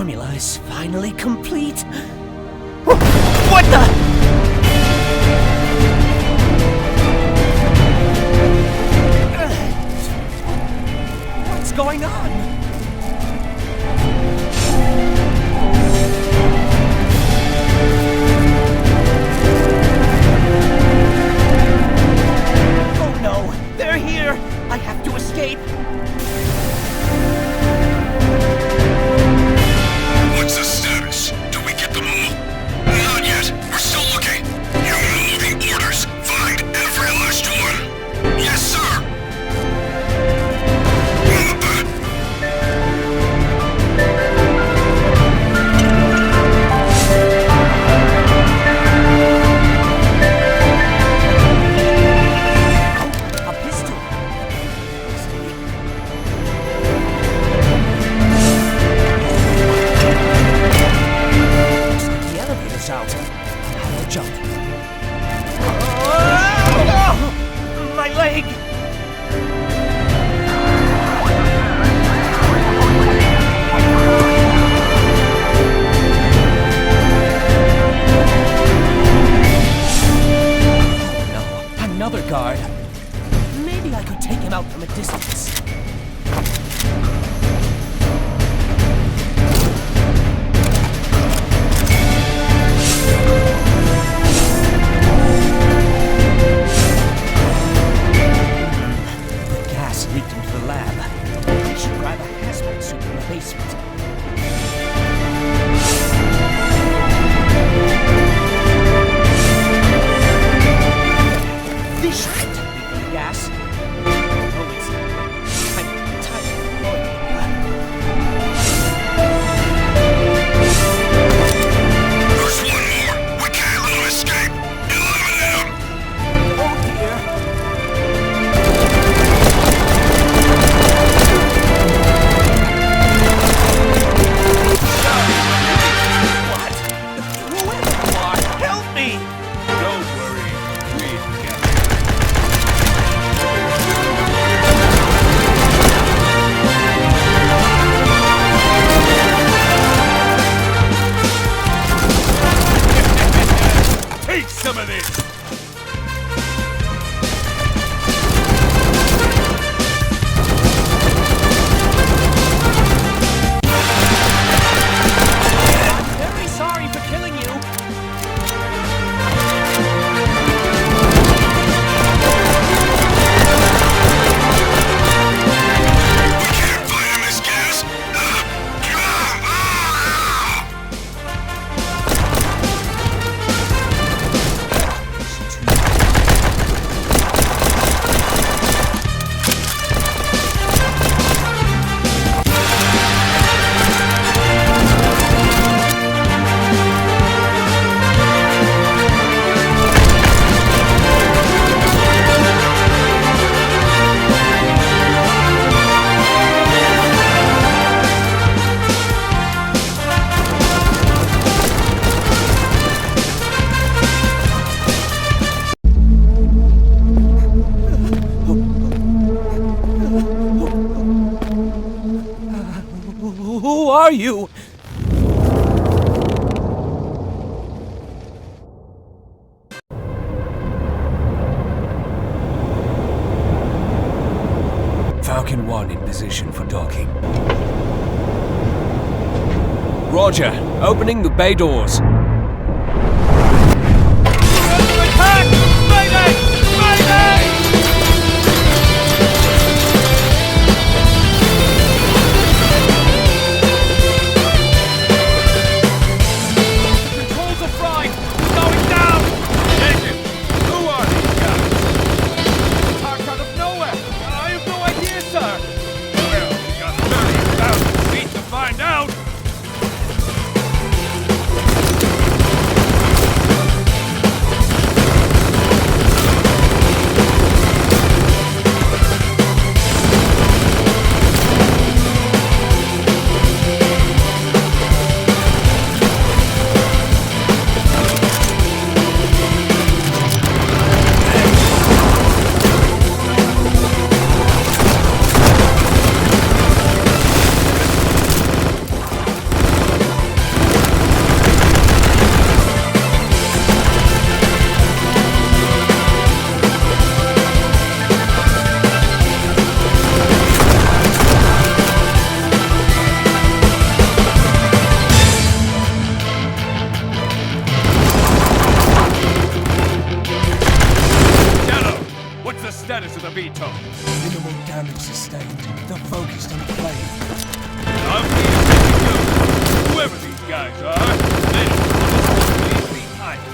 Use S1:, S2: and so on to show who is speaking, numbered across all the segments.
S1: formula is finally complete. What the? What's going on? Oh no, they're here! I have to escape!
S2: What's the status? Do we get them all? Not yet. We're still looking. You moving orders. Find every last one. Yes, sir.
S1: A pistol! Looks like the elevator's out. I'll have to jump. Oh, my leg! Oh no, another guard. Maybe I could take him out from a distance. The gas leaked into the lab. I should grab a hazmat suit from the basement. This should protect me from the gas. Oh, it's kind of tight.
S2: There's one more. We can't let them escape. Eliminate them.
S1: Oh dear. What? Whoever you are, help me!
S3: Don't worry, we'll get it. Take some of this!
S1: I'm very sorry for killing you.
S2: We can't find him as gas.
S1: Who are you?
S4: Falcon 1 in position for docking. Roger, opening the bay doors.
S3: Attack! Mayday! Mayday! Controls are fried! Going down! Negative! Who are these guys? Attacked out of nowhere! I have no idea, sir! Well, we got 30,000 feet to find out! status of the VTOL?
S1: Minimal damage sustained. They're focused on the plane.
S3: I'm being pretty good. Whoever these guys are, they don't want to leave me either.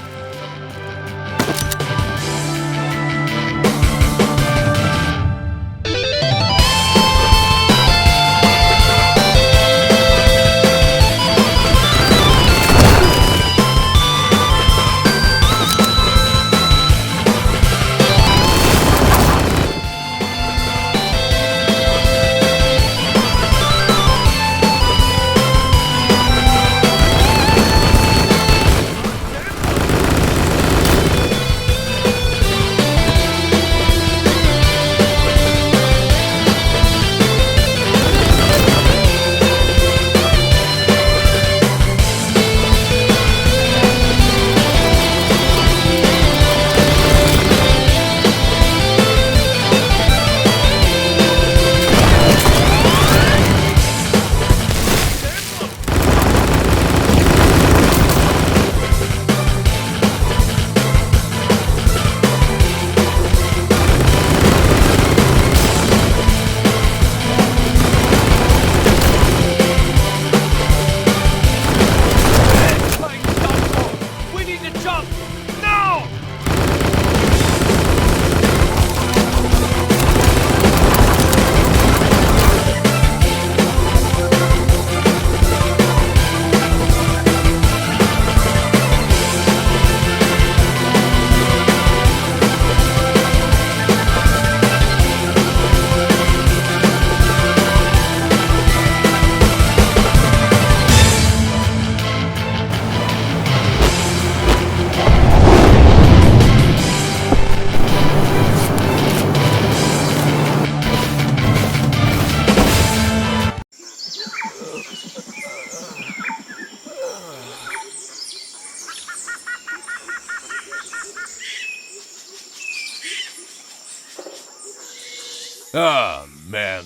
S4: Ah, man.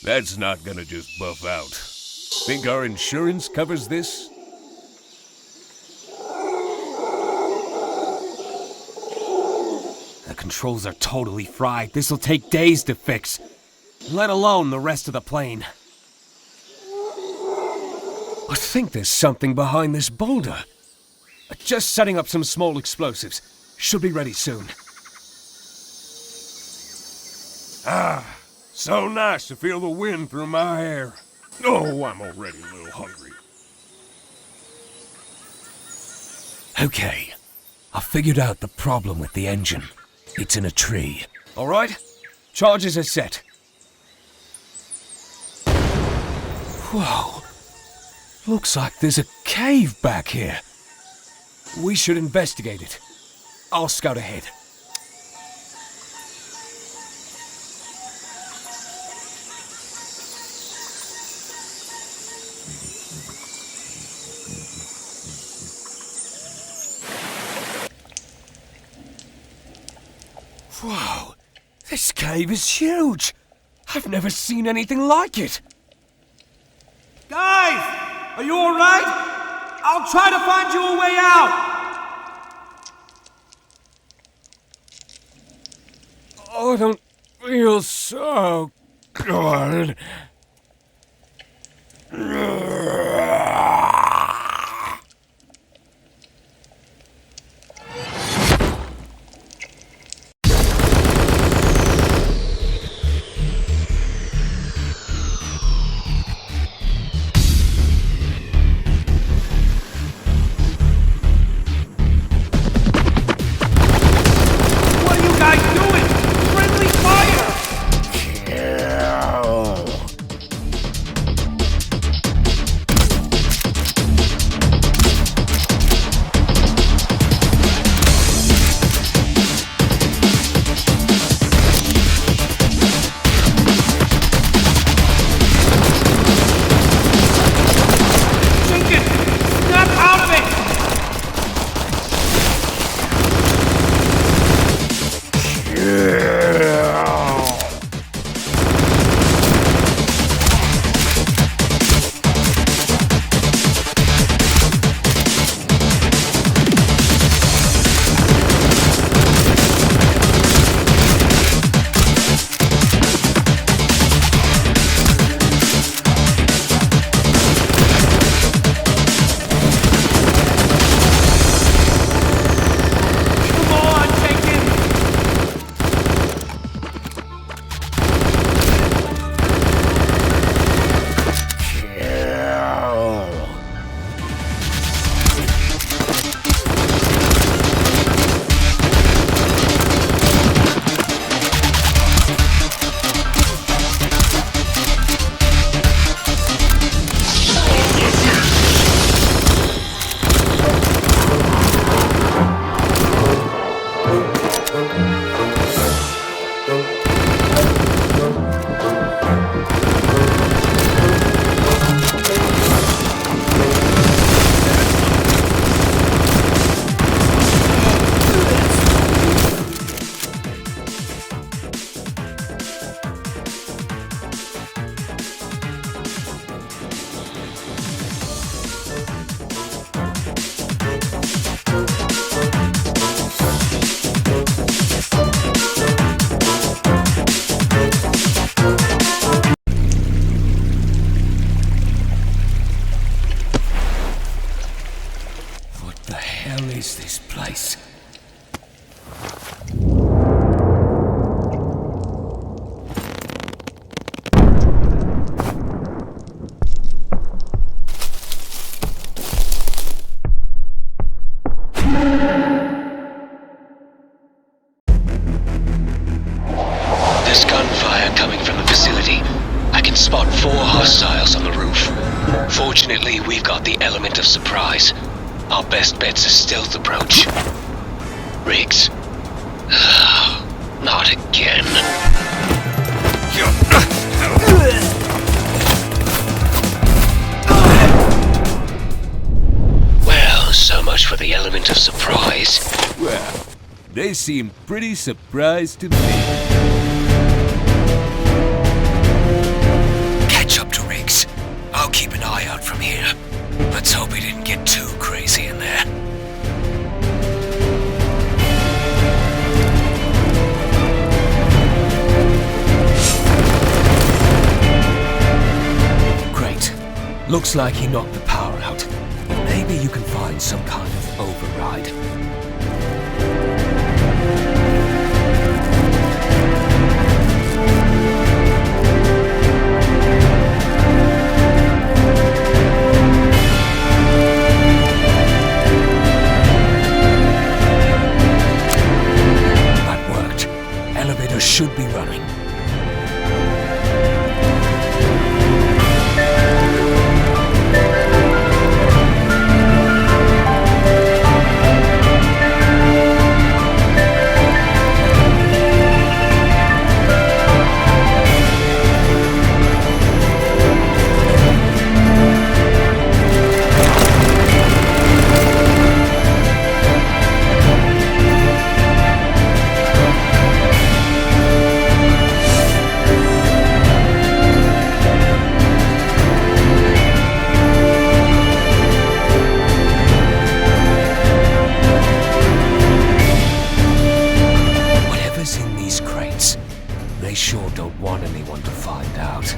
S4: That's not gonna just buff out. Think our insurance covers this?
S1: The controls are totally fried. This'll take days to fix. Let alone the rest of the plane. I think there's something behind this boulder. Just setting up some small explosives. Should be ready soon.
S4: Ah, so nice to feel the wind through my hair. Oh, I'm already a little hungry.
S1: Okay, I figured out the problem with the engine. It's in a tree. All right, charges are set. Whoa, looks like there's a cave back here. We should investigate it. I'll scout ahead. Whoa, this cave is huge. I've never seen anything like it.
S5: Guys, are you all right? I'll try to find you a way out.
S4: I don't feel so good.
S5: What are you guys doing? Friendly fire!
S6: can spot 4 hostiles on the roof. Fortunately, we've got the element of surprise. Our best bet's a stealth approach. Riggs. Not again. Well, so much for the element of surprise.
S1: Well, they seem pretty surprised to me.
S6: Catch up to Riggs. I'll keep an eye out from here. Let's hope he didn't get too crazy in there.
S1: Great. Looks like he knocked the power out. Maybe you can find some kind of override. That worked. Elevator should be running. They sure don't want anyone to find out.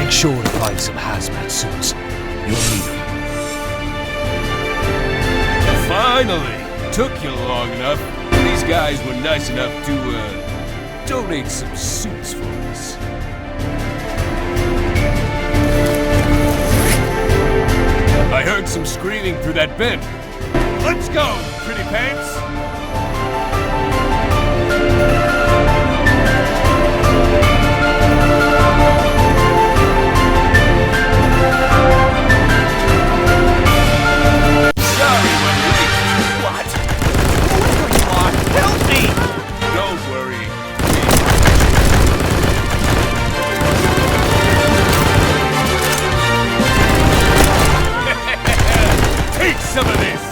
S1: Sure to find some hazmat suits. You'll need them.
S4: Finally! Took you long enough. These guys were nice enough to, donate some suits for us. I heard some screaming through that vent. Let's go, pretty pants!
S3: Some of this!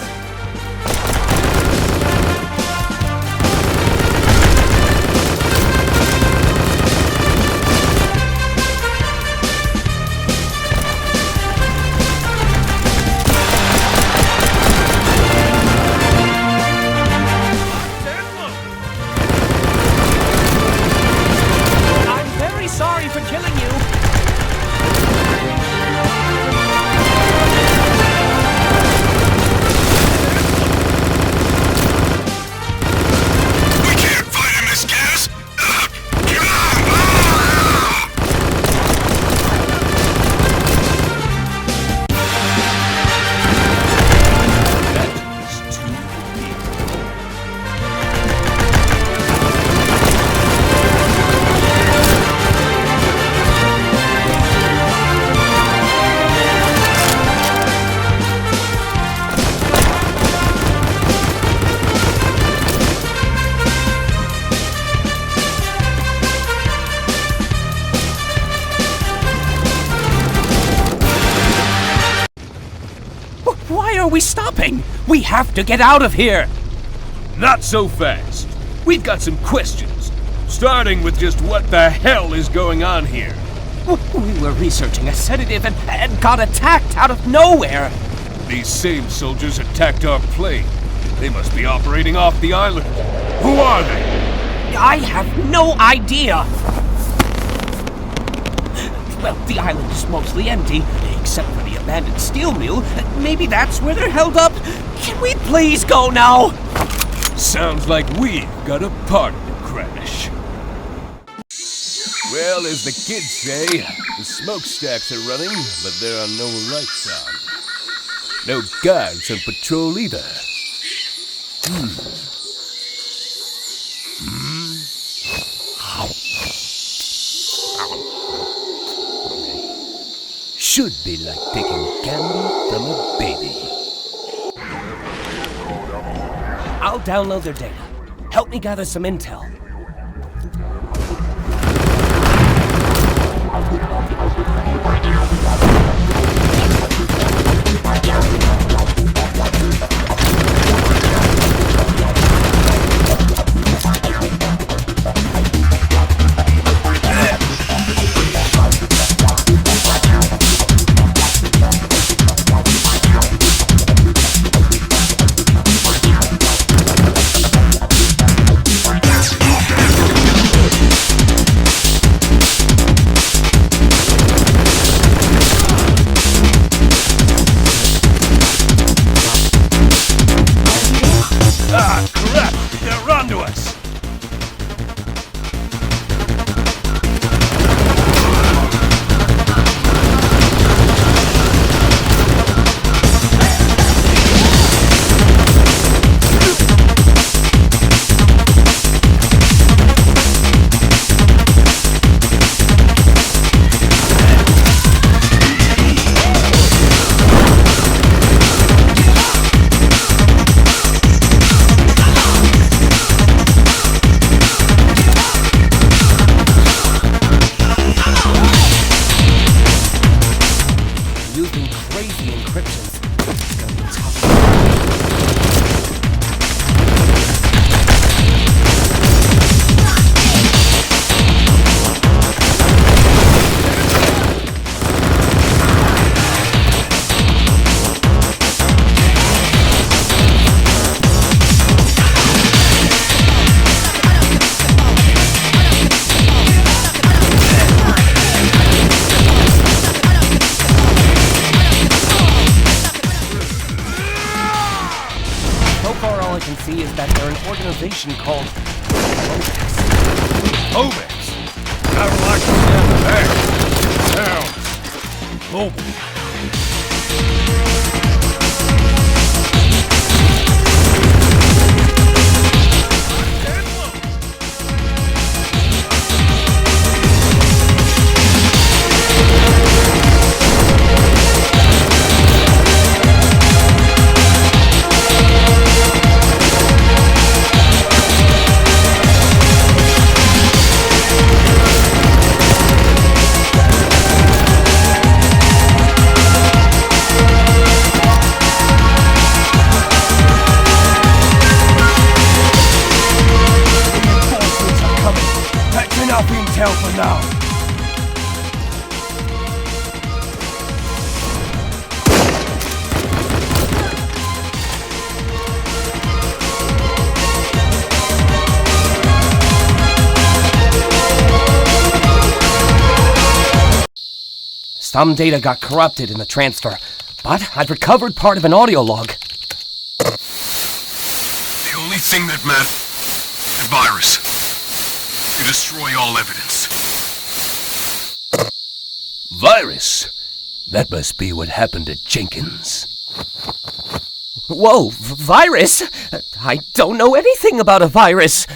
S7: are we stopping? We have to get out of here!
S4: Not so fast. We've got some questions. Starting with just what the hell is going on here?
S7: We were researching a sedative and got attacked out of nowhere!
S4: These same soldiers attacked our plane. They must be operating off the island. Who are they?
S7: I have no idea! Well, the island is mostly empty, except for the abandoned steel mill. Maybe that's where they're held up. Can we please go now?
S4: Sounds like we've got a party to crash. Well, as the kids say, the smokestacks are running, but there are no lights on. No guards on patrol either. Should be like taking candy from a baby.
S7: I'll download their data. Help me gather some intel. Organization called
S4: Obex. I don't like that. Sounds mobile. For now.
S7: Some data got corrupted in the transfer, but I've recovered part of an audio log.
S2: The only thing that matters is the virus. You destroy all evidence.
S4: Virus? That must be what happened to Jenkins.
S7: Whoa, virus? I don't know anything about a virus.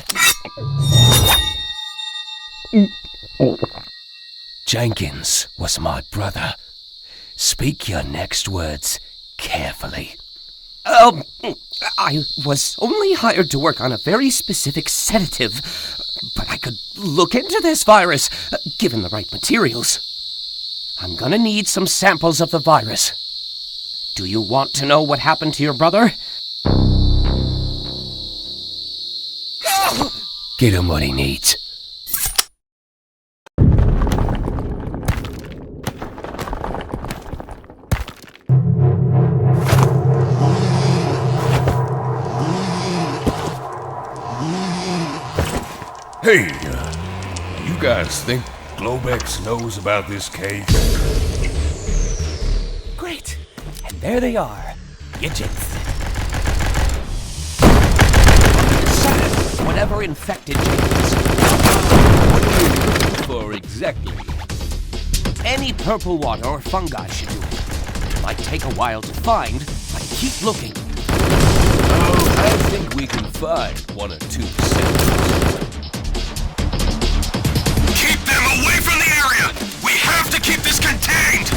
S4: Jenkins was my brother. Speak your next words carefully.
S7: I was only hired to work on a very specific sedative, but I could look into this virus, given the right materials. I'm gonna need some samples of the virus. Do you want to know what happened to your brother?
S1: Get him what he needs.
S4: Hey, you guys think Globex knows about this case?
S7: Great. And there they are. Agents. Whatever infected James.
S4: What are you looking for exactly?
S7: Any purple water or fungi should do it. It might take a while to find, but keep looking.
S4: Oh, I think we can find 1 or 2 samples.
S2: Keep them away from the area! We have to keep this contained!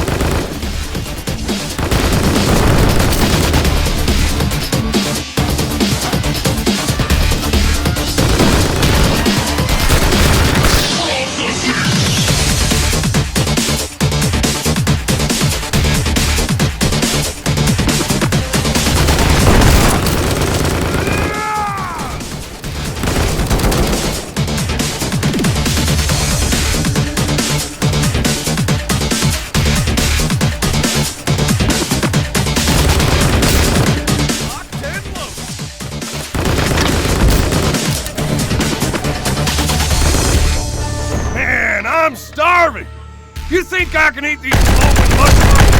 S3: I'm starving! You think I can eat these glowing mushrooms?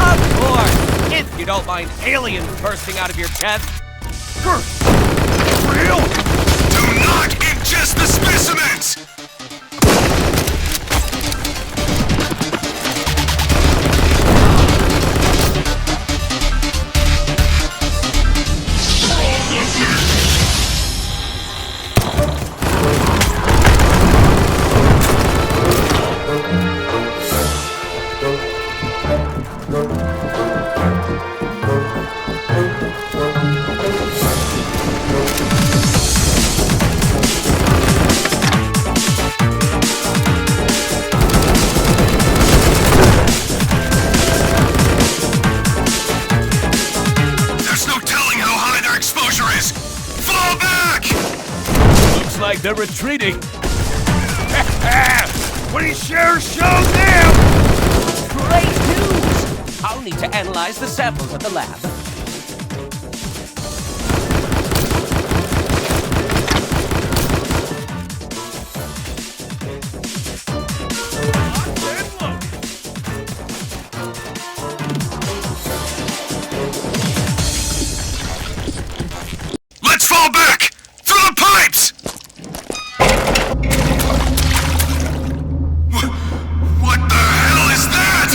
S7: Of course! If you don't mind aliens bursting out of your chest.
S3: Real?
S2: Do not ingest the specimens!
S4: Like they're retreating.
S3: We sure showed them!
S7: Great news! I'll need to analyze the samples at the lab.
S2: Let's fall back! Through the pipes! What the hell is that?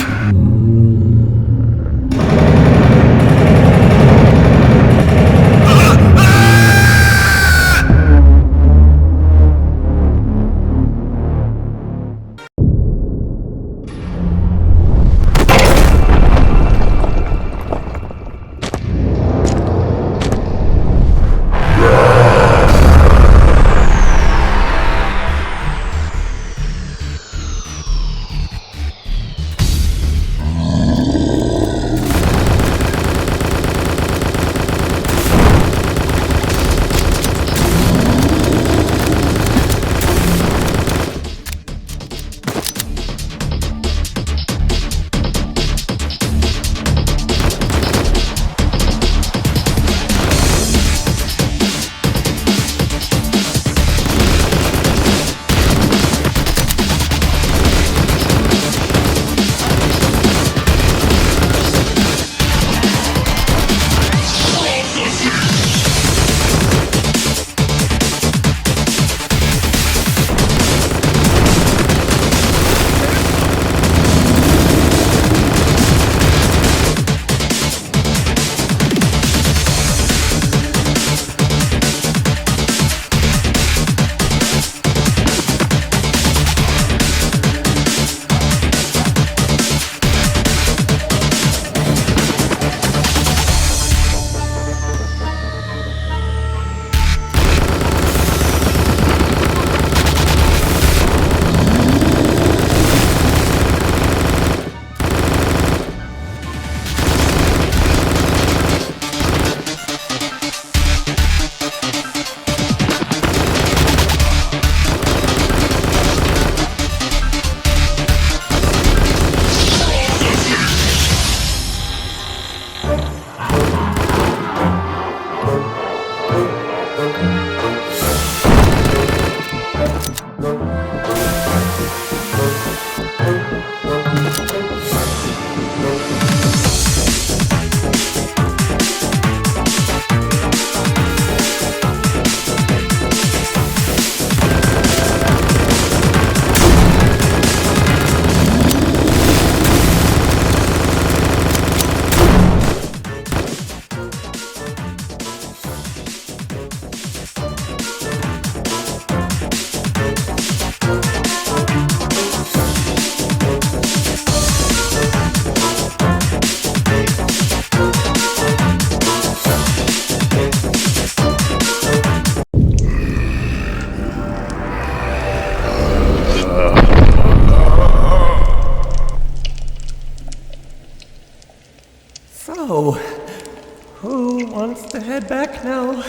S7: head back now.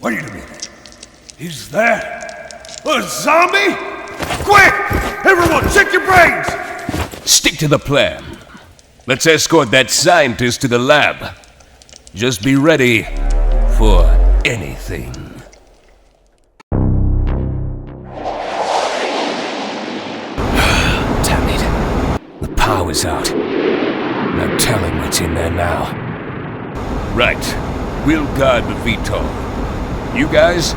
S3: Wait a minute. Is that a zombie? Quick! Everyone, check your brains!
S4: Stick to the plan. Let's escort that scientist to the lab. Just be ready for anything.
S1: Damn it. The power's out. No telling what's in there now.
S4: Right. We'll guard the VTOL. You guys,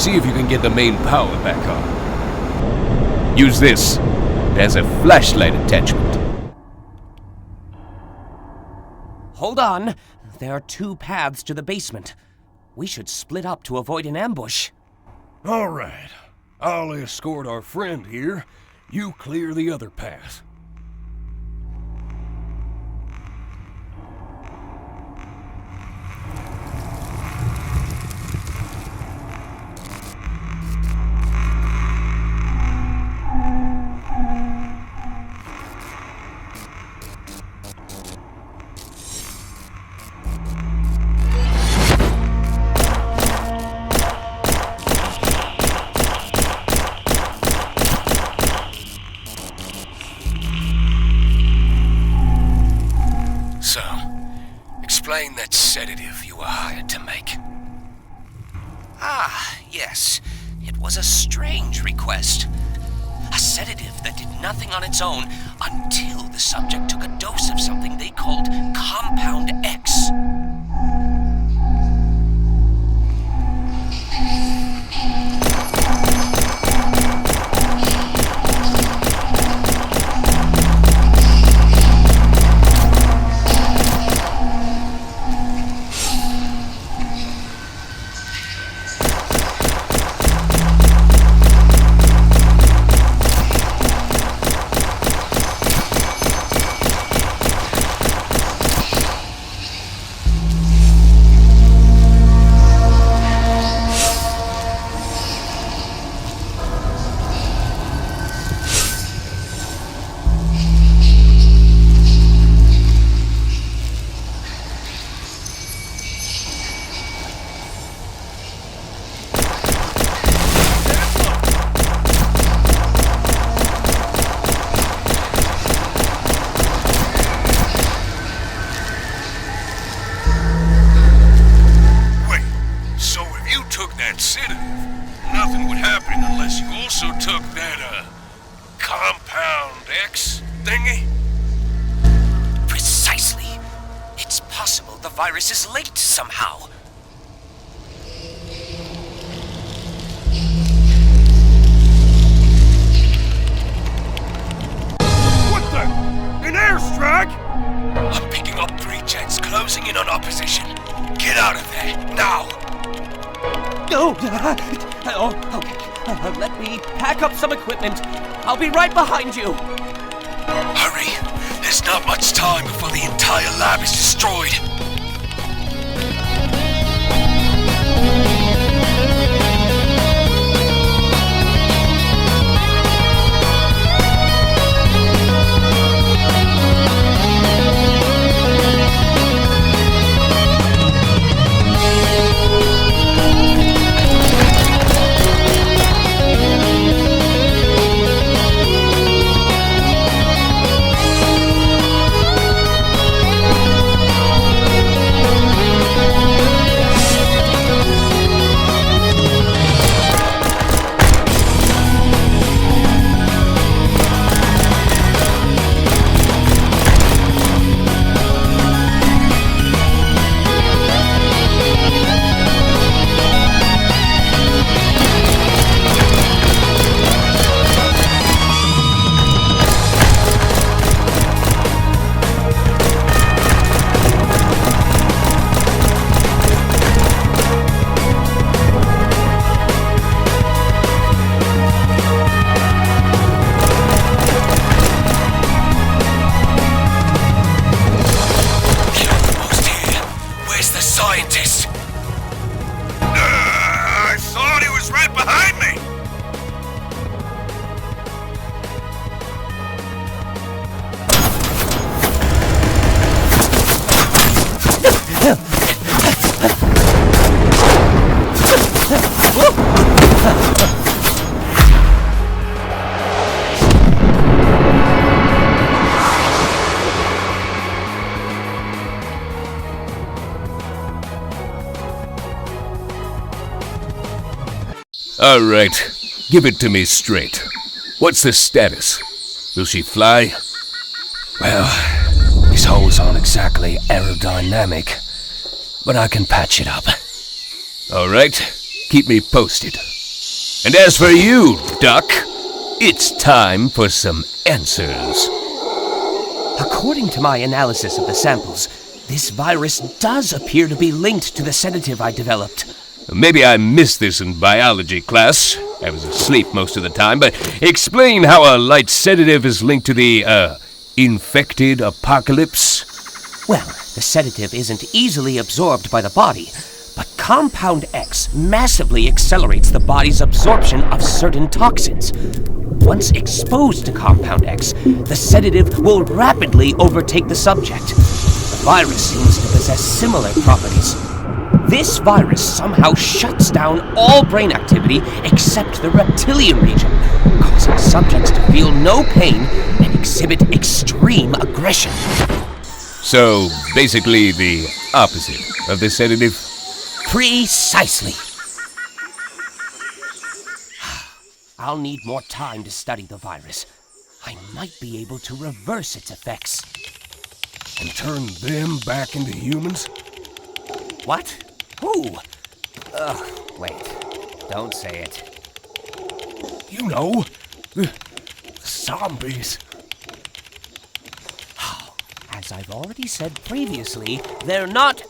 S4: see if you can get the main power back on. Use this. There's a flashlight attachment.
S7: Hold on. There are 2 paths to the basement. We should split up to avoid an ambush.
S1: All right. I'll escort our friend here. You clear the other path. So, explain that sedative you were hired to make.
S7: Ah, yes. It was a strange request. A sedative that did nothing on its own until the subject took a dose of something they called Compound X.
S4: Nothing would happen unless you also took that, Compound X thingy?
S7: Precisely. It's possible the virus is linked somehow.
S3: What the? An airstrike?
S4: I'm picking up 3 jets closing in on our position. Get out of there, now!
S7: No! Okay. Let me pack up some equipment. I'll be right behind you.
S4: Hurry! There's not much time before the entire lab is destroyed. All right, give it to me straight. What's the status? Will she fly?
S7: Well, these holes aren't exactly aerodynamic, but I can patch it up.
S4: All right, keep me posted. And as for you, Duck, it's time for some answers.
S7: According to my analysis of the samples, this virus does appear to be linked to the sedative I developed.
S4: Maybe I missed this in biology class. I was asleep most of the time, but explain how a light sedative is linked to the, infected apocalypse?
S7: Well, the sedative isn't easily absorbed by the body, but Compound X massively accelerates the body's absorption of certain toxins. Once exposed to Compound X, the sedative will rapidly overtake the subject. The virus seems to possess similar properties. This virus somehow shuts down all brain activity except the reptilian region, causing subjects to feel no pain and exhibit extreme aggression.
S4: So, basically the opposite of the sedative?
S7: Precisely. I'll need more time to study the virus. I might be able to reverse its effects.
S1: And turn them back into humans?
S7: What? Who? Wait. Don't say it.
S1: You know, the zombies.
S7: As I've already said previously, they're not...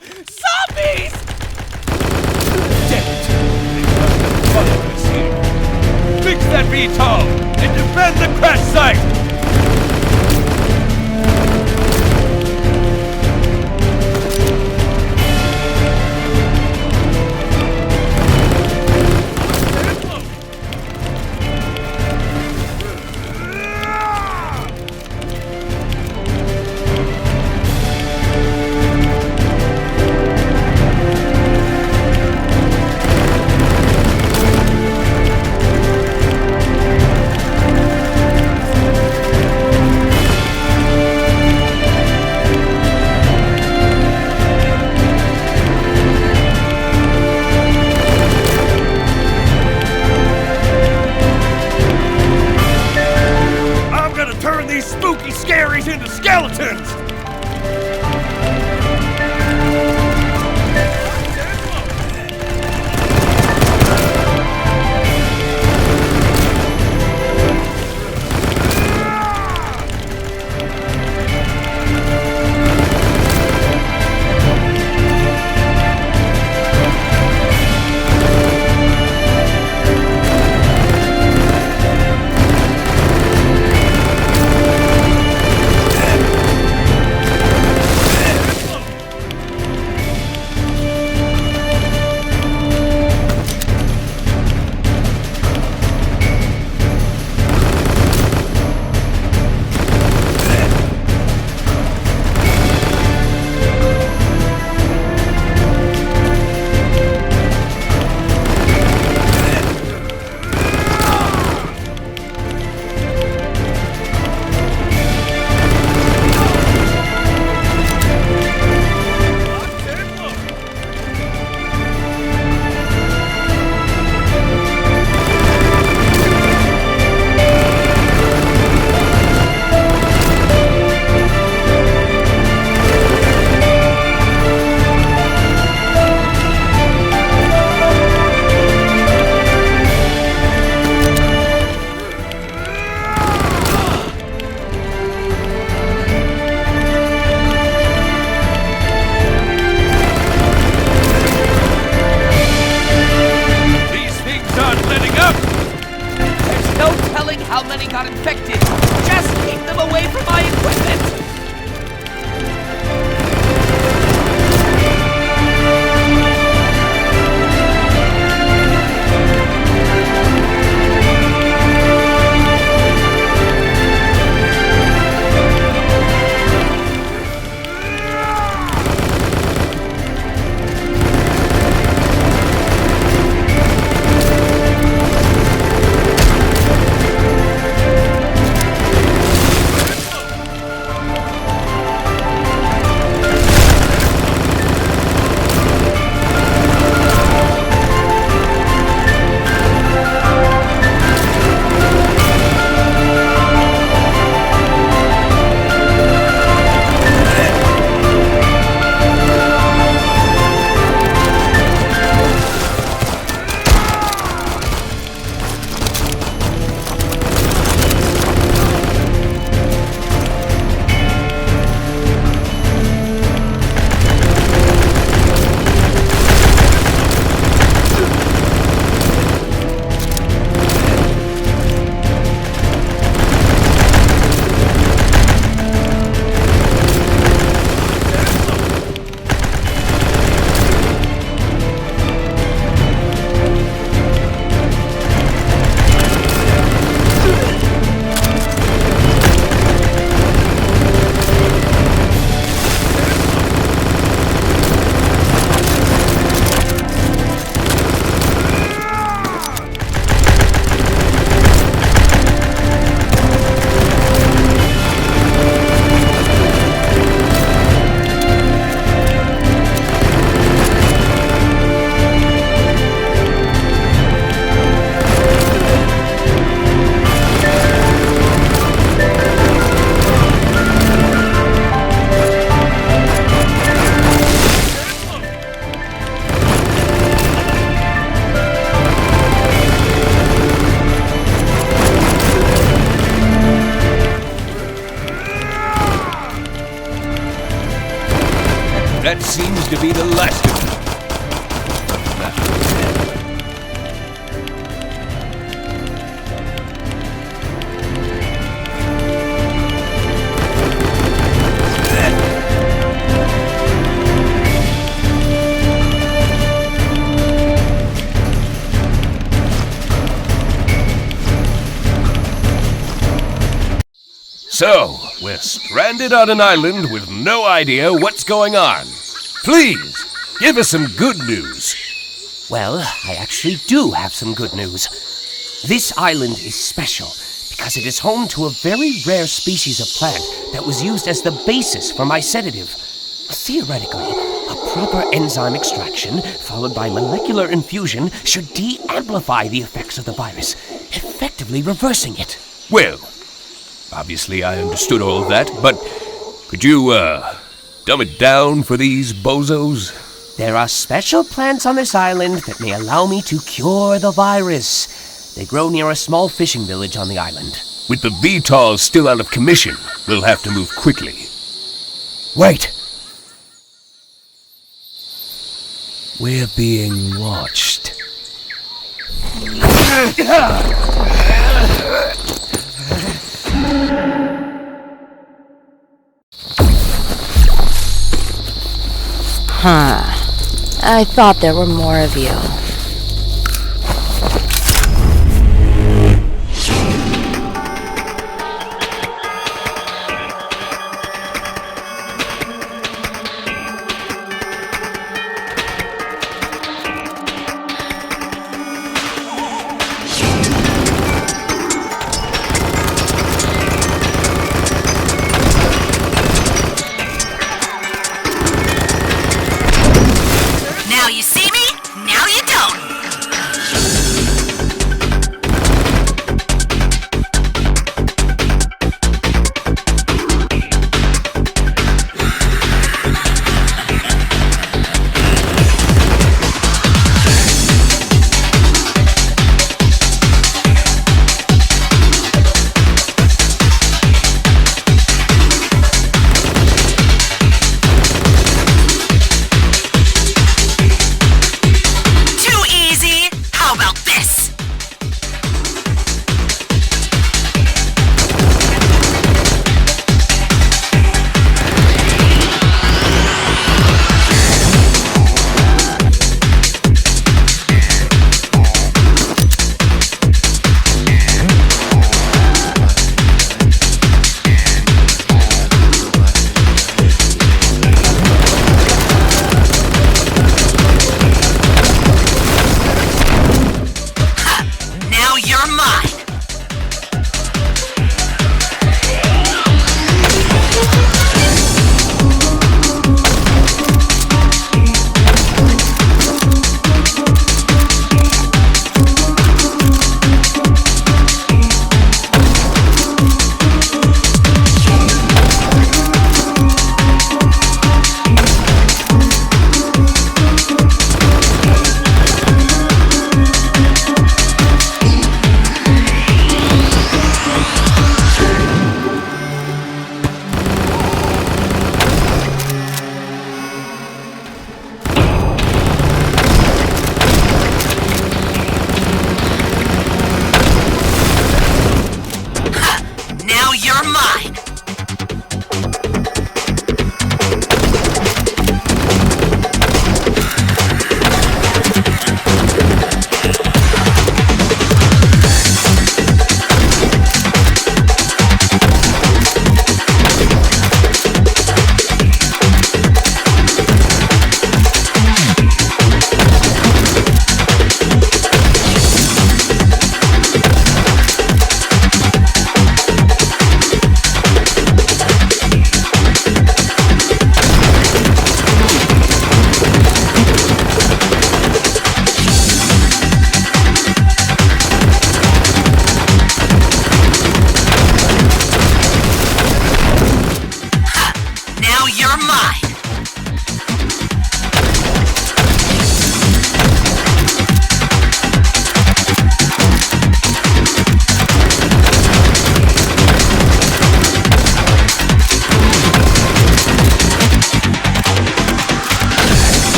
S7: Zombies!
S3: Damn it! Fix that VTOL and defend the crash site! Into skeletons!
S4: That seems to be the last of them. So, we're stranded on an island with no idea what's going on. Please, give us some good news.
S7: Well, I actually do have some good news. This island is special because it is home to a very rare species of plant that was used as the basis for my sedative. Theoretically, a proper enzyme extraction followed by molecular infusion should de-amplify the effects of the virus, effectively reversing it.
S4: Well, obviously I understood all that, but could you, dumb it down for these bozos?
S7: There are special plants on this island that may allow me to cure the virus. They grow near a small fishing village on the island.
S4: With the VTOLs still out of commission, we'll have to move quickly.
S1: Wait! We're being watched.
S8: Huh. I thought there were more of you.
S9: Now you see me, now you don't.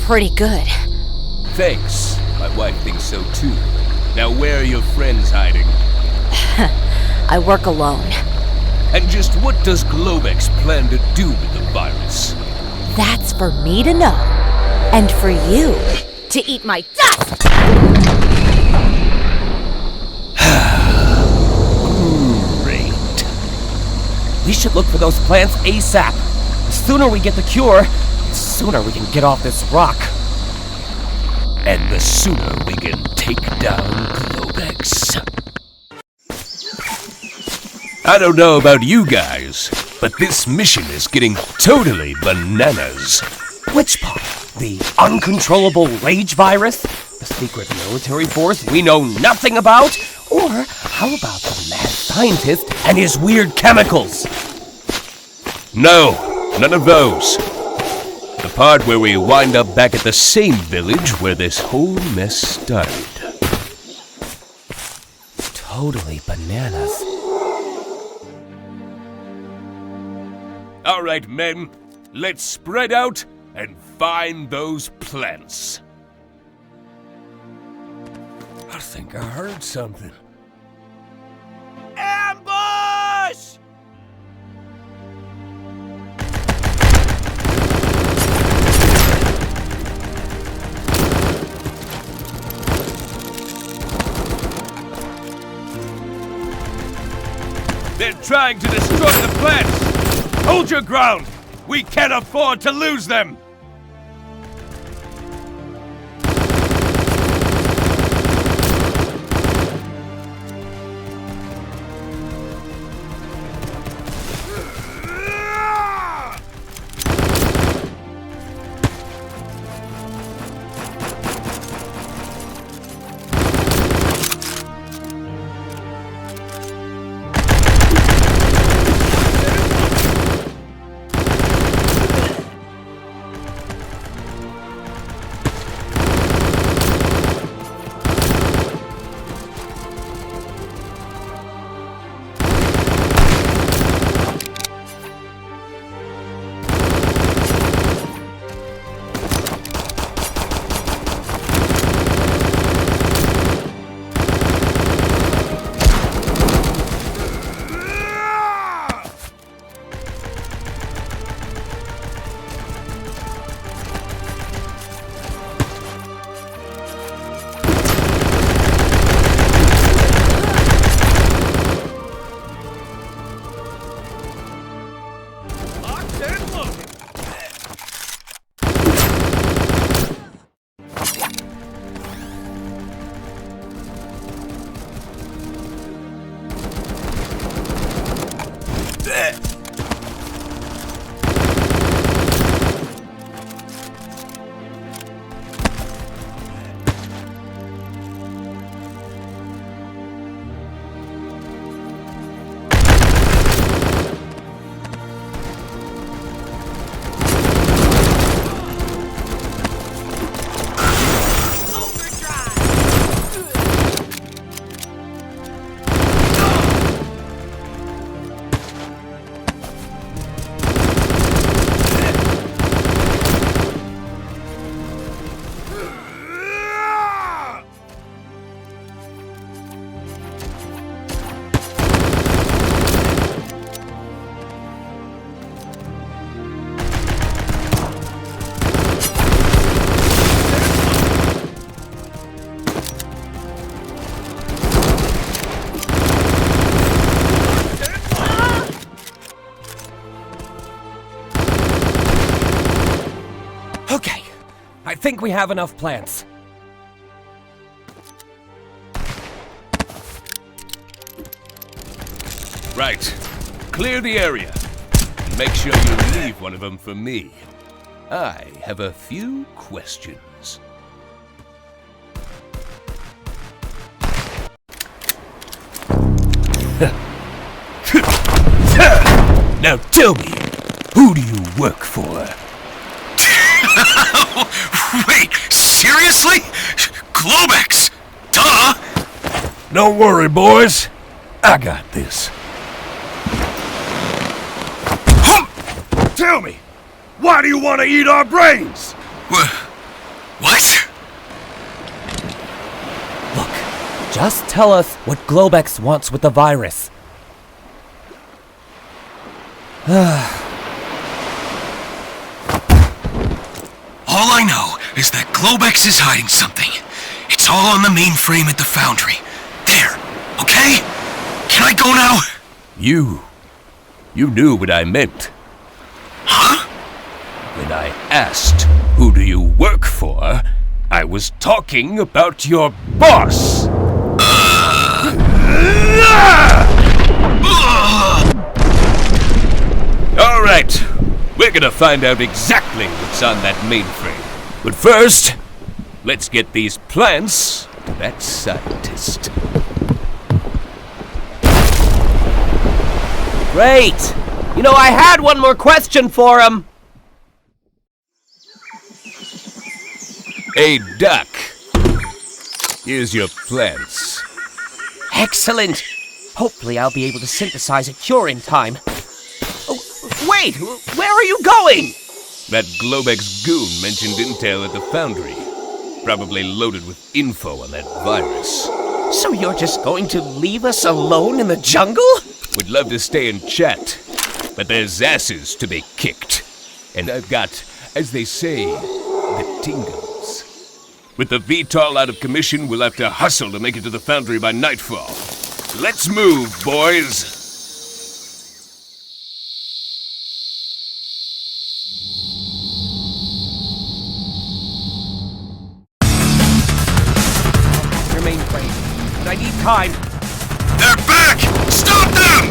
S8: pretty good.
S4: Thanks. My wife thinks so too. Now where are your friends hiding?
S8: I work alone.
S4: And just what does Globex plan to do with the virus?
S8: That's for me to know. And for you to eat my dust!
S7: Great. We should look for those plants ASAP. The sooner we get the cure, the sooner we can get off this rock.
S4: And the sooner we can take down Globex. I don't know about you guys, but this mission is getting totally bananas.
S7: Which part? The uncontrollable rage virus? The secret military force we know nothing about? Or how about the mad scientist and his weird chemicals?
S4: No, none of those. The part where we wind up back at the same village where this whole mess started.
S7: Totally bananas.
S4: All right, men, let's spread out and find those plants. I think I heard something.
S5: Ambush!
S3: They're trying to destroy the plants! Hold your ground! We can't afford to lose them!
S7: Okay, I think we have enough plants.
S4: Right. Clear the area. And make sure you leave one of them for me. I have a few questions. Now tell me, who do you work for?
S2: Wait, seriously? Globex! Duh!
S1: Don't worry, boys. I got this.
S3: Tell me, why do you want to eat our brains?
S7: Just tell us what Globex wants with the virus.
S2: All I know is that Globex is hiding something. It's all on the mainframe at the foundry. There, okay? Can I go now?
S4: You knew what I meant.
S2: Huh?
S4: When I asked, who do you work for, I was talking about your boss. All right, we're gonna find out exactly what's on that mainframe. But first, let's get these plants to that scientist.
S7: Great! You know, I had one more question for him.
S4: Hey, Doc. Here's your plants.
S7: Excellent! Hopefully I'll be able to synthesize a cure in time. Oh, wait! Where are you going?
S4: That Globex goon mentioned intel at the foundry. Probably loaded with info on that virus.
S7: So you're just going to leave us alone in the jungle?
S4: Would love to stay and chat, but there's asses to be kicked. And I've got, as they say, the tingles. With the VTOL out of commission, we'll have to hustle to make it to the foundry by nightfall. Let's move, boys!
S7: Your mainframe, but I need time.
S2: They're back! Stop them!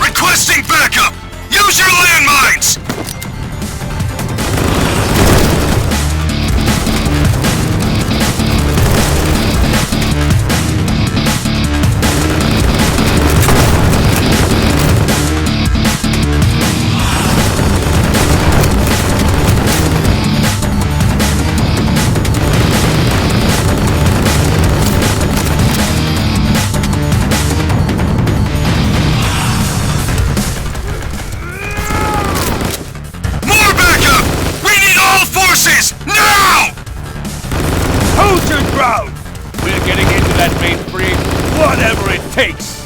S2: Requesting backup! Use your landmines!
S3: Hold your ground! We're getting into that mainframe, whatever it takes!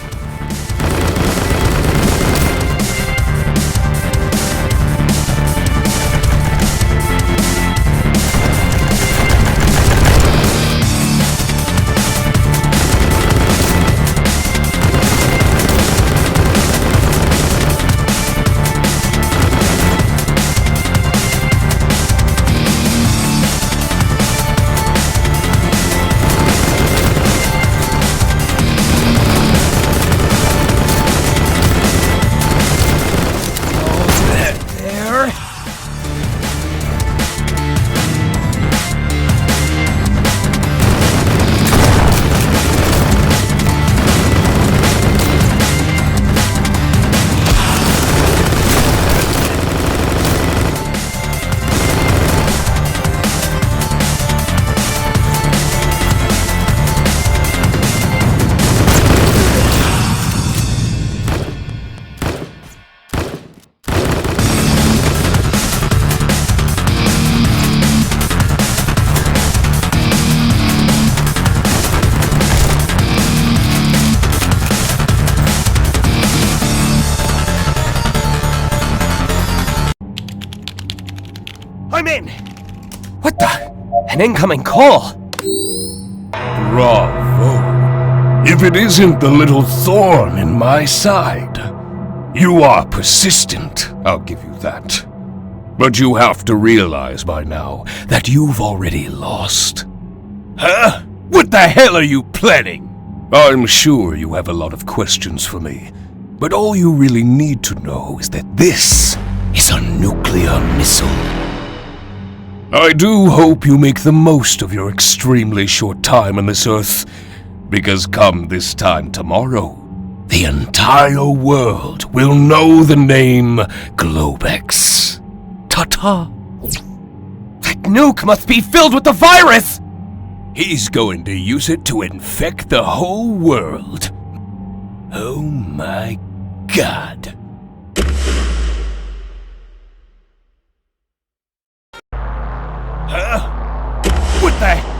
S7: I'm in! What the? An incoming call!
S1: Bravo. If it isn't the little thorn in my side. You are persistent, I'll give you that.
S4: But you have to realize by now that you've already lost. Huh? What the hell are you planning? I'm sure you have a lot of questions for me, but all you really need to know is that this is a nuclear missile. I do hope you make the most of your extremely short time on this Earth, because come this time tomorrow, the entire world will know the name Globex. Ta-ta.
S7: That nuke must be filled with the virus!
S4: He's going to use it to infect the whole world. Oh my God. Huh? What the...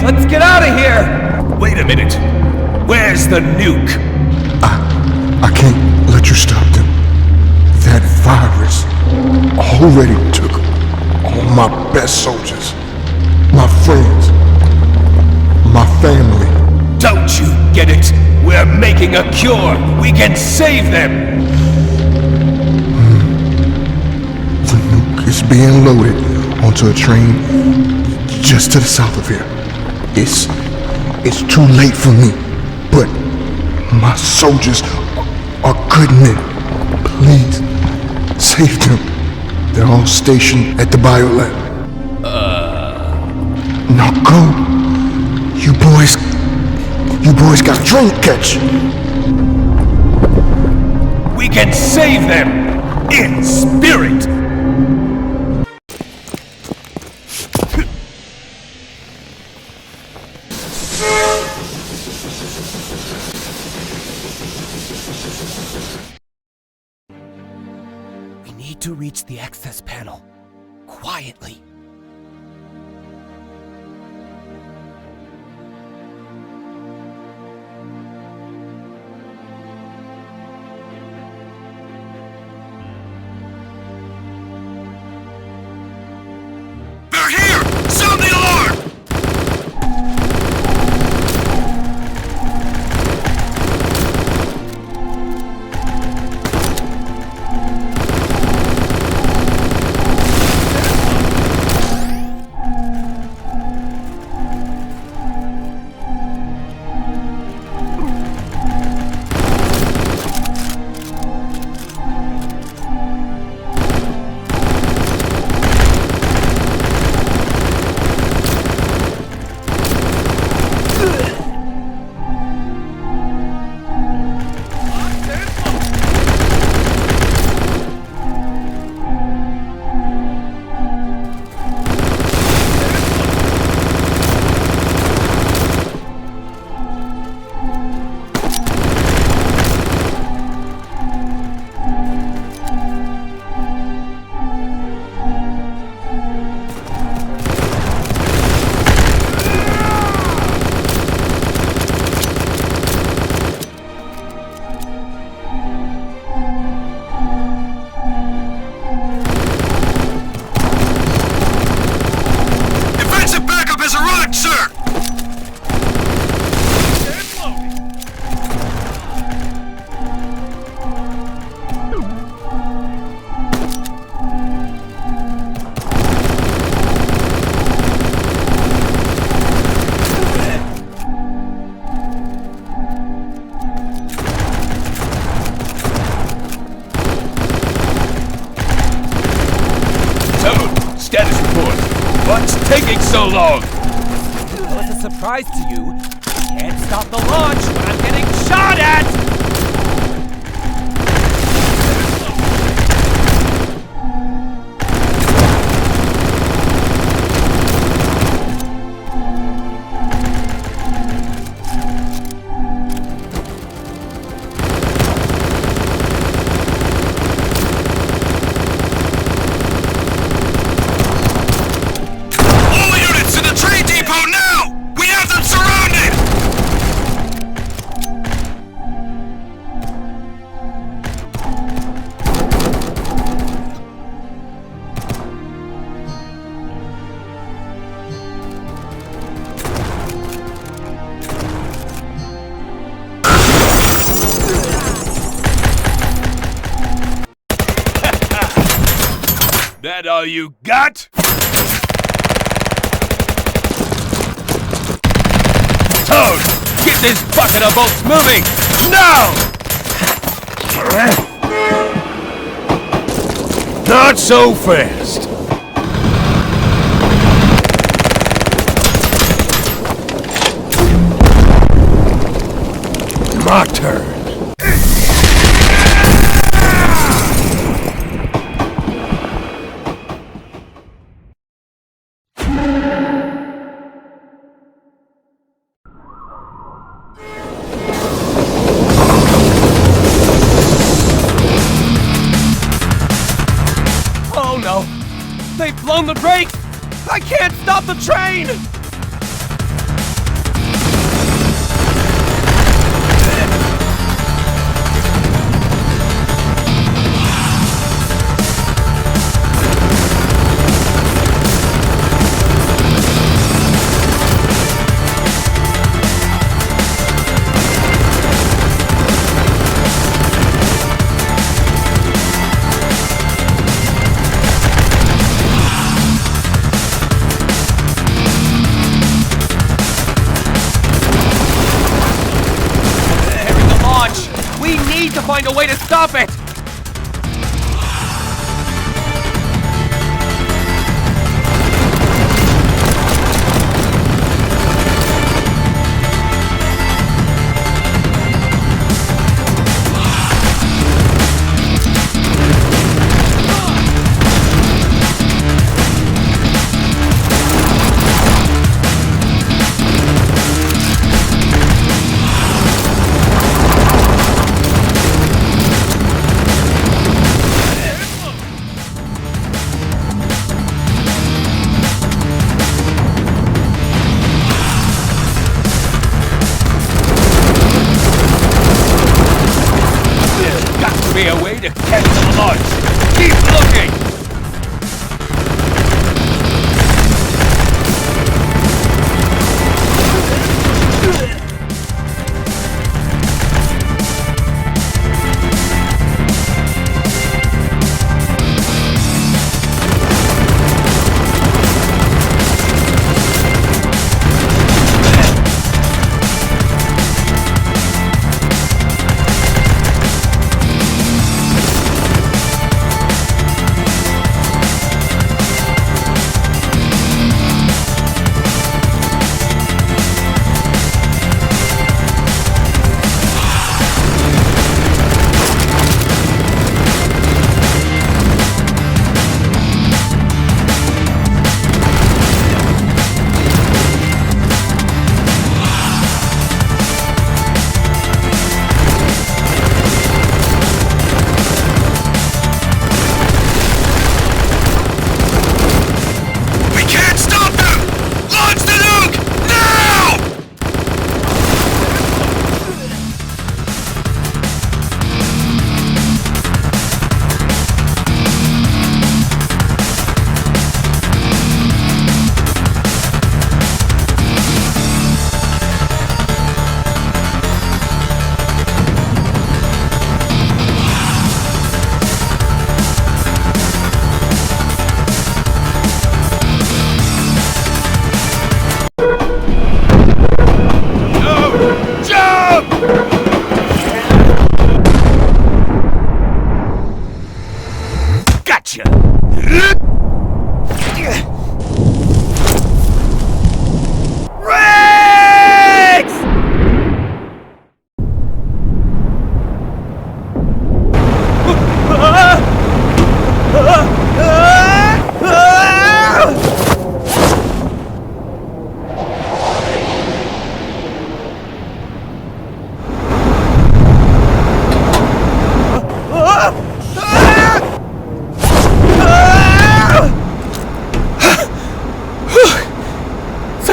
S7: Let's get out of here!
S4: Wait a minute. Where's the nuke?
S10: I can't let you stop them. That virus already took all my best soldiers, my friends, my family.
S4: Don't you get it? We're making a cure. We can save them.
S10: The nuke is being loaded onto a train just to the south of here. It's too late for me, but my soldiers are good men. Please, save them. They're all stationed at the biolab. Now go. You boys got a train to catch.
S4: We can save them in spirit.
S7: We need to reach the access panel quietly.
S2: They're here! Sound the alarm!
S4: What's taking so long?
S3: What's a surprise to you? I can't stop the launch when I'm getting shot at!
S4: That all you got? Toad! Get this bucket of bolts moving! Now! Not so fast! My turn.
S3: They've blown the brakes! I can't stop the train! Find a way to stop it!
S4: A way to cancel the launch. Keep looking!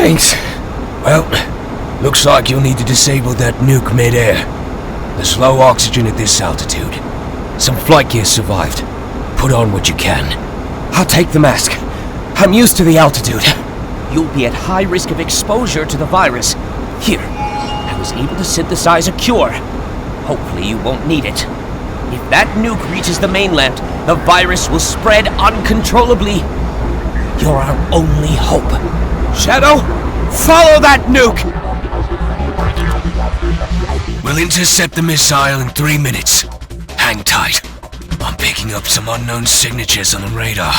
S1: Thanks.
S4: Well, looks like you'll need to disable that nuke mid-air. There's low oxygen at this altitude. Some flight gear survived. Put on what you can.
S7: I'll take the mask. I'm used to the altitude. You'll be at high risk of exposure to the virus. Here, I was able to synthesize a cure. Hopefully you won't need it. If that nuke reaches the mainland, the virus will spread uncontrollably. You're our only hope. Shadow, follow that nuke!
S4: We'll intercept the missile in 3 minutes. Hang tight. I'm picking up some unknown signatures on the radar.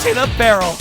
S7: In a barrel.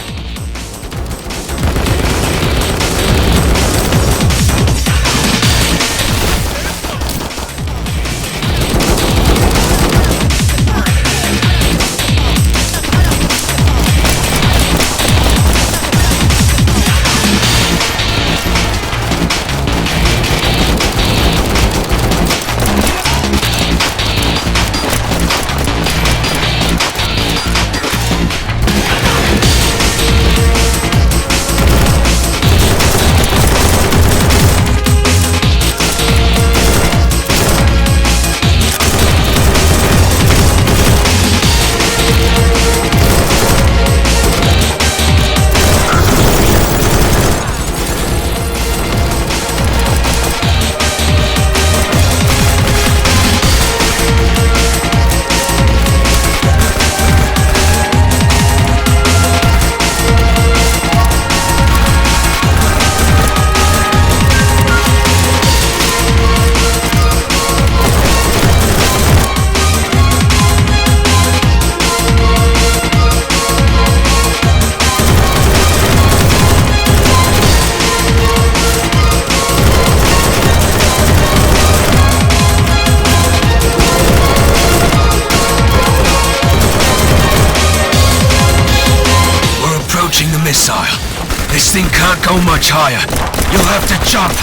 S4: Missile. This thing can't go much higher. You'll have to jump.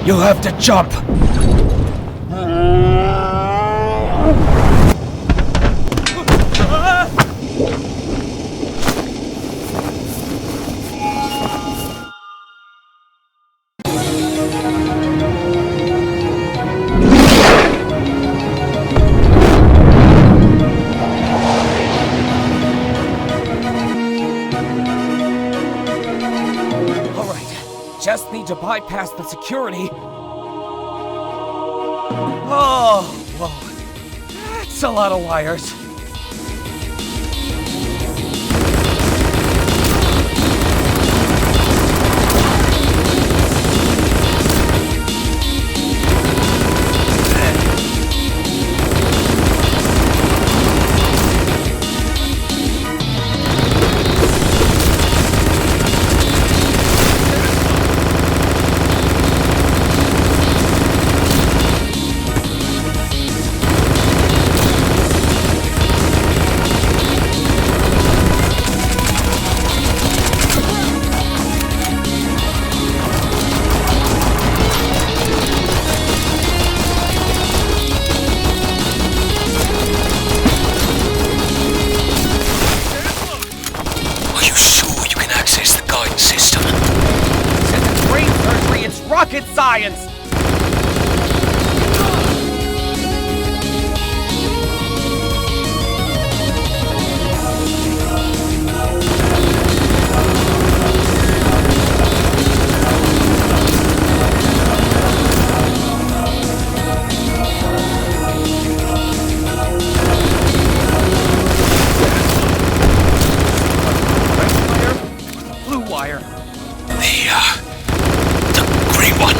S4: You'll have to jump!
S7: Just need to bypass the security. Oh, whoa. That's a lot of wires. science!
S6: The green one.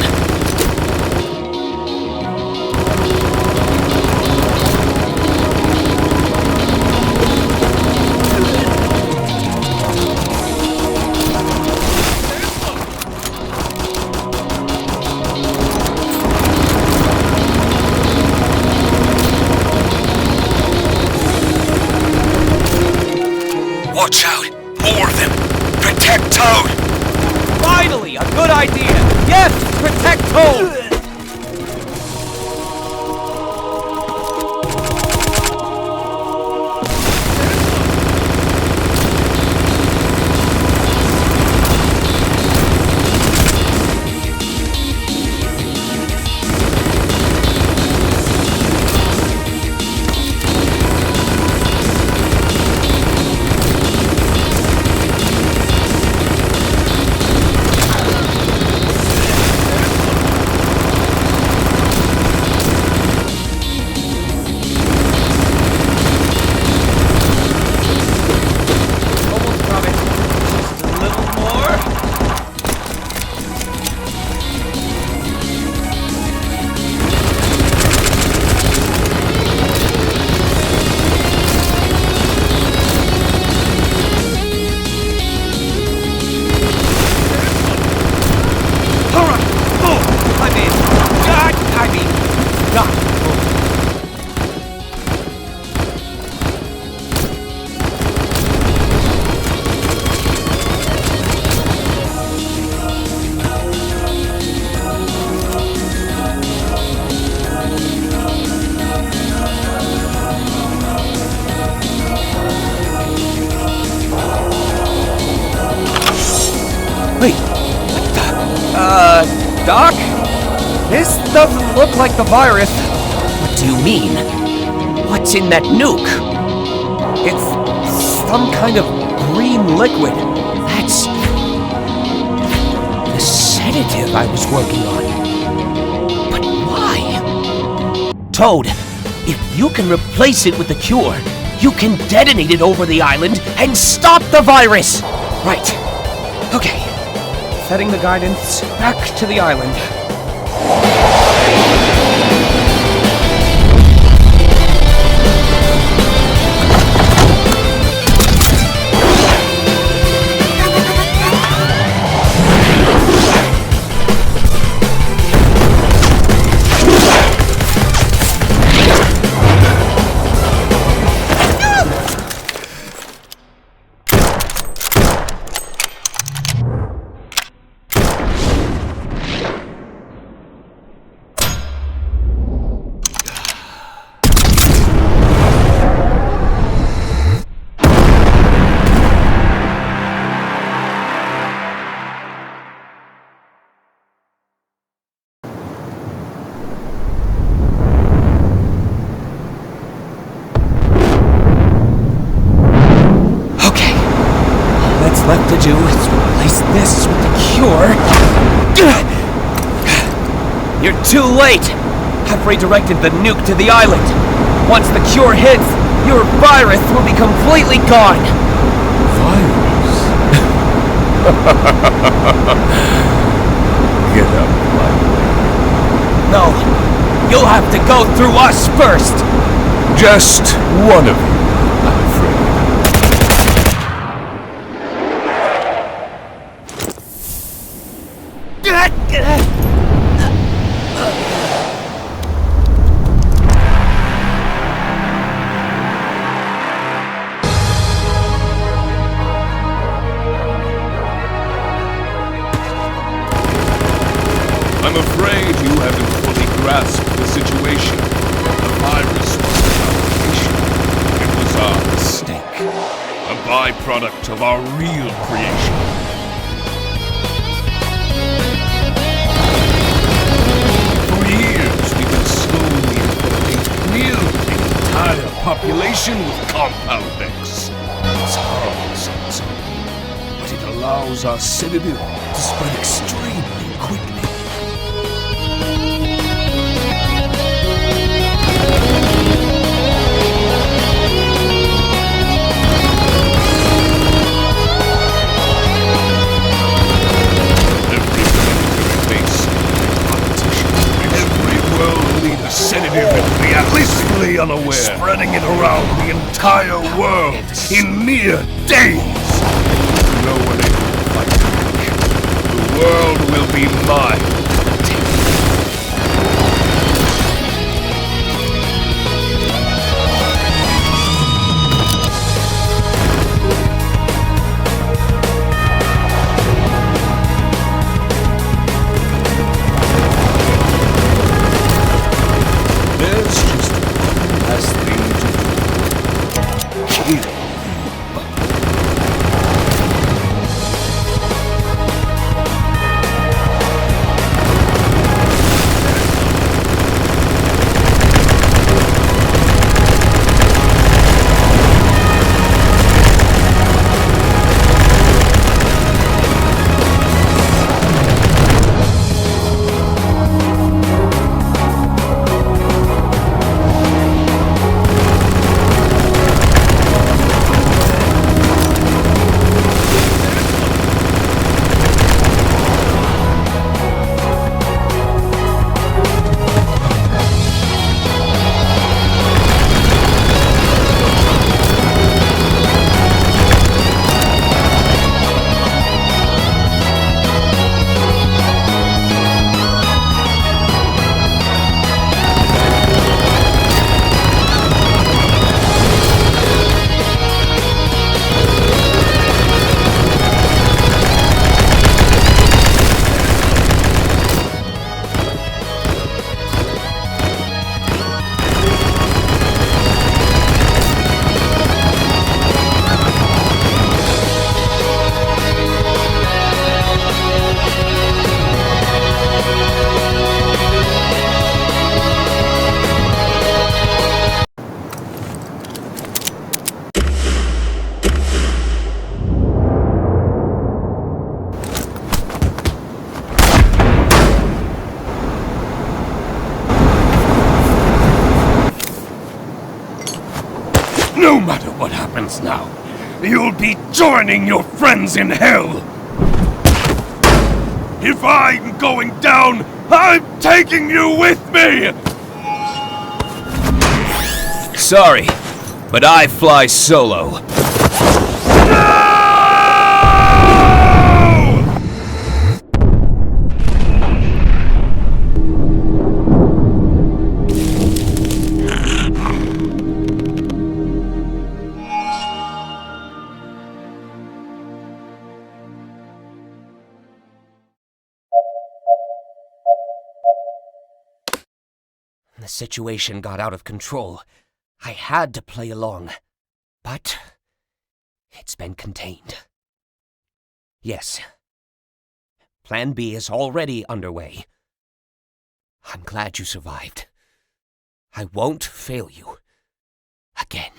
S6: Watch out! More of them! Protect Toad!
S7: Finally, a good idea! Yes! Protect Toad! Doc? This doesn't look like the virus. What do you mean? What's in that nuke? It's some kind of green liquid. That's the sedative I was working on. But why? Toad, if you can replace it with the cure, you can detonate it over the island and stop the virus! Right. Okay. Setting the guidance back to the island. Left to do is replace this with the cure. You're too late! I've redirected the nuke to the island. Once the cure hits, your virus will be completely gone.
S4: Virus? Get up, lightweight.
S7: No, you'll have to go through us first.
S4: Just one of you, I'm afraid. I'm afraid you haven't fully grasped the situation. The virus was a fabrication. It was our mistake. A byproduct of our real creation. population with Compound X. It's horrible, so, but it allows our sedative to spread extremely quickly. Sedative and blissfully unaware, spreading it around the entire world in mere days. No one able to fight back. The world will be mine. No matter what happens now, you'll be joining your friends in hell! If I'm going down, I'm taking you with me! Sorry, but I fly solo.
S7: The situation got out of control. I had to play along. But it's been contained. Yes. Plan B is already underway. I'm glad you survived. I won't fail you again.